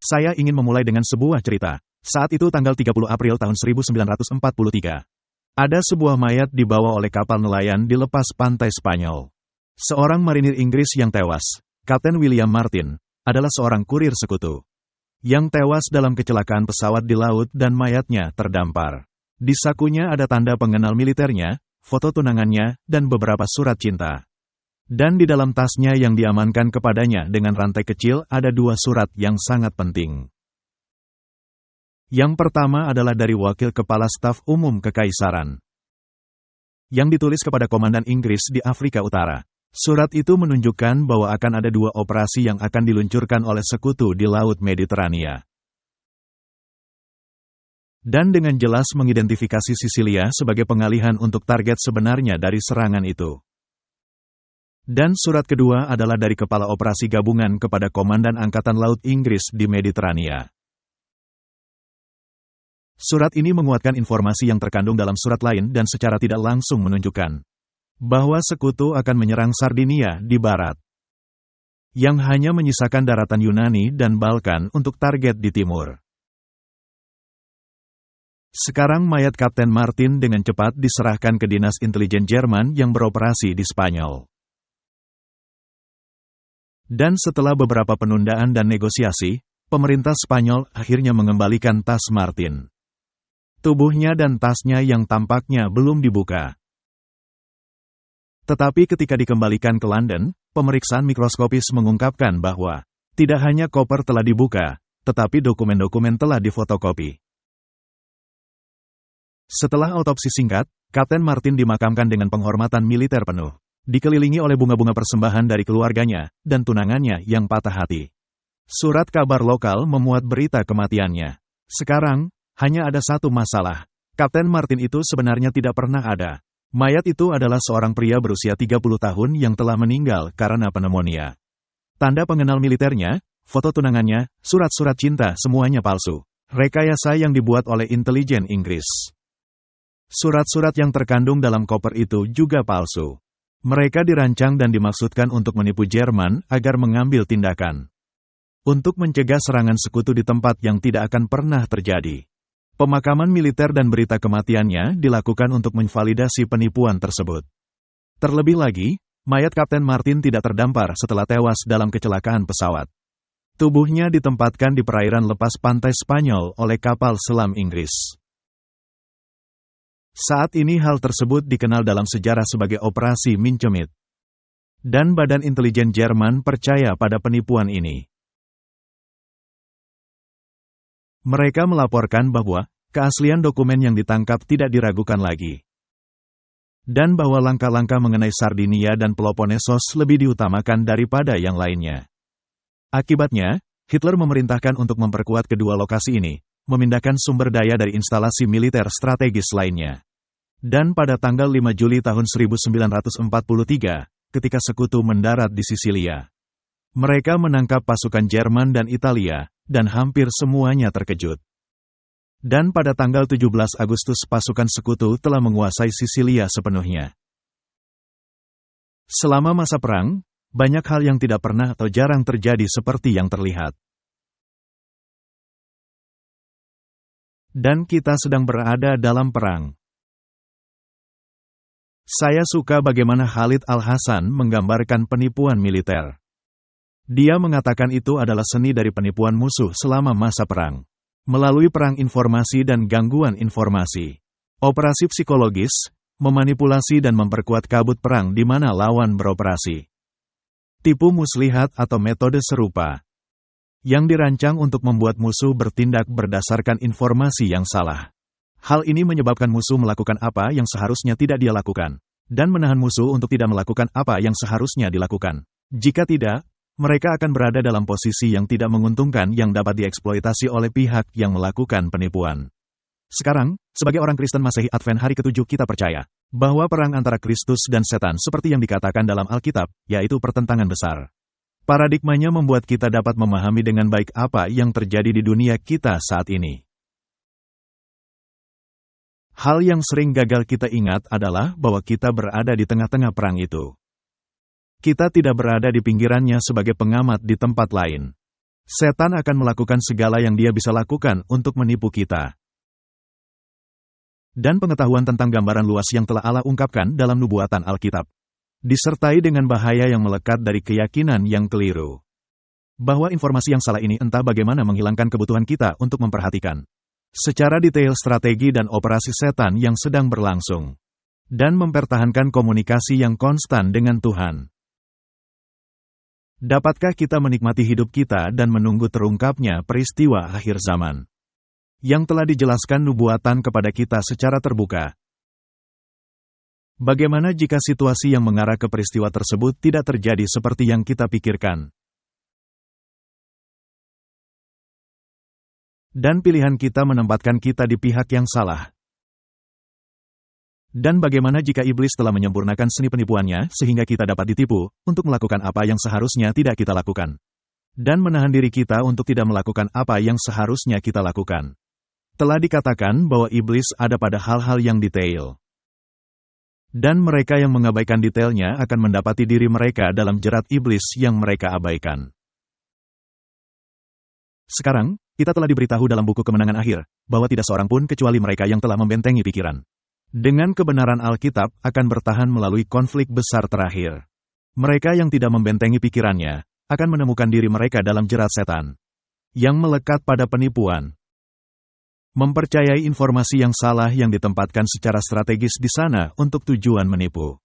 Saya ingin memulai dengan sebuah cerita. Saat itu tanggal 30 April tahun 1943. Ada sebuah mayat dibawa oleh kapal nelayan di lepas pantai Spanyol. Seorang marinir Inggris yang tewas, Kapten William Martin, adalah seorang kurir sekutu yang tewas dalam kecelakaan pesawat di laut dan mayatnya terdampar. Di sakunya ada tanda pengenal militernya, foto tunangannya, dan beberapa surat cinta. Dan di dalam tasnya yang diamankan kepadanya dengan rantai kecil ada dua surat yang sangat penting. Yang pertama adalah dari Wakil Kepala Staf Umum Kekaisaran, yang ditulis kepada Komandan Inggris di Afrika Utara. Surat itu menunjukkan bahwa akan ada dua operasi yang akan diluncurkan oleh sekutu di Laut Mediterania. Dan dengan jelas mengidentifikasi Sisilia sebagai pengalihan untuk target sebenarnya dari serangan itu. Dan surat kedua adalah dari Kepala Operasi Gabungan kepada Komandan Angkatan Laut Inggris di Mediterania. Surat ini menguatkan informasi yang terkandung dalam surat lain dan secara tidak langsung menunjukkan bahwa sekutu akan menyerang Sardinia di barat, yang hanya menyisakan daratan Yunani dan Balkan untuk target di timur. Sekarang mayat Kapten Martin dengan cepat diserahkan ke Dinas Intelijen Jerman yang beroperasi di Spanyol. Dan setelah beberapa penundaan dan negosiasi, pemerintah Spanyol akhirnya mengembalikan tas Martin. Tubuhnya dan tasnya yang tampaknya belum dibuka. Tetapi ketika dikembalikan ke London, pemeriksaan mikroskopis mengungkapkan bahwa tidak hanya koper telah dibuka, tetapi dokumen-dokumen telah difotokopi. Setelah autopsi singkat, Kapten Martin dimakamkan dengan penghormatan militer penuh, dikelilingi oleh bunga-bunga persembahan dari keluarganya dan tunangannya yang patah hati. Surat kabar lokal memuat berita kematiannya. Sekarang, hanya ada satu masalah. Kapten Martin itu sebenarnya tidak pernah ada. Mayat itu adalah seorang pria berusia 30 tahun yang telah meninggal karena pneumonia. Tanda pengenal militernya, foto tunangannya, surat-surat cinta semuanya palsu. Rekayasa yang dibuat oleh intelijen Inggris. Surat-surat yang terkandung dalam koper itu juga palsu. Mereka dirancang dan dimaksudkan untuk menipu Jerman agar mengambil tindakan untuk mencegah serangan sekutu di tempat yang tidak akan pernah terjadi. Pemakaman militer dan berita kematiannya dilakukan untuk memvalidasi penipuan tersebut. Terlebih lagi, mayat Kapten Martin tidak terdampar setelah tewas dalam kecelakaan pesawat. Tubuhnya ditempatkan di perairan lepas pantai Spanyol oleh kapal selam Inggris. Saat ini hal tersebut dikenal dalam sejarah sebagai Operasi Mincemit. Dan Badan Intelijen Jerman percaya pada penipuan ini. Mereka melaporkan bahwa keaslian dokumen yang ditangkap tidak diragukan lagi. Dan bahwa langkah-langkah mengenai Sardinia dan Peloponnesos lebih diutamakan daripada yang lainnya. Akibatnya, Hitler memerintahkan untuk memperkuat kedua lokasi ini, memindahkan sumber daya dari instalasi militer strategis lainnya. Dan pada tanggal 5 Juli tahun 1943, ketika sekutu mendarat di Sisilia, mereka menangkap pasukan Jerman dan Italia, dan hampir semuanya terkejut. Dan pada tanggal 17 Agustus pasukan sekutu telah menguasai Sisilia sepenuhnya. Selama masa perang, banyak hal yang tidak pernah atau jarang terjadi seperti yang terlihat. Dan kita sedang berada dalam perang. Saya suka bagaimana Khalid Al-Hasan menggambarkan penipuan militer. Dia mengatakan itu adalah seni dari penipuan musuh selama masa perang. Melalui perang informasi dan gangguan informasi. Operasi psikologis, memanipulasi dan memperkuat kabut perang di mana lawan beroperasi. Tipu muslihat atau metode serupa. Yang dirancang untuk membuat musuh bertindak berdasarkan informasi yang salah. Hal ini menyebabkan musuh melakukan apa yang seharusnya tidak dia lakukan. Dan menahan musuh untuk tidak melakukan apa yang seharusnya dilakukan. Jika tidak, mereka akan berada dalam posisi yang tidak menguntungkan yang dapat dieksploitasi oleh pihak yang melakukan penipuan. Sekarang, sebagai orang Kristen Masehi Advent hari ke-7 kita percaya bahwa perang antara Kristus dan setan seperti yang dikatakan dalam Alkitab, yaitu pertentangan besar. Paradigmanya membuat kita dapat memahami dengan baik apa yang terjadi di dunia kita saat ini. Hal yang sering gagal kita ingat adalah bahwa kita berada di tengah-tengah perang itu. Kita tidak berada di pinggirannya sebagai pengamat di tempat lain. Setan akan melakukan segala yang dia bisa lakukan untuk menipu kita. Dan pengetahuan tentang gambaran luas yang telah Allah ungkapkan dalam nubuatan Alkitab, disertai dengan bahaya yang melekat dari keyakinan yang keliru. Bahwa informasi yang salah ini entah bagaimana menghilangkan kebutuhan kita untuk memperhatikan secara detail strategi dan operasi setan yang sedang berlangsung, dan mempertahankan komunikasi yang konstan dengan Tuhan. Dapatkah kita menikmati hidup kita dan menunggu terungkapnya peristiwa akhir zaman yang telah dijelaskan nubuatan kepada kita secara terbuka? Bagaimana jika situasi yang mengarah ke peristiwa tersebut tidak terjadi seperti yang kita pikirkan? Dan pilihan kita menempatkan kita di pihak yang salah. Dan bagaimana jika iblis telah menyempurnakan seni penipuannya sehingga kita dapat ditipu untuk melakukan apa yang seharusnya tidak kita lakukan, dan menahan diri kita untuk tidak melakukan apa yang seharusnya kita lakukan? Telah dikatakan bahwa iblis ada pada hal-hal yang detail. Dan mereka yang mengabaikan detailnya akan mendapati diri mereka dalam jerat iblis yang mereka abaikan. Sekarang, kita telah diberitahu dalam buku Kemenangan Akhir, bahwa tidak seorang pun kecuali mereka yang telah membentengi pikiran dengan kebenaran Alkitab akan bertahan melalui konflik besar terakhir. Mereka yang tidak membentengi pikirannya akan menemukan diri mereka dalam jerat setan yang melekat pada penipuan, mempercayai informasi yang salah yang ditempatkan secara strategis di sana untuk tujuan menipu.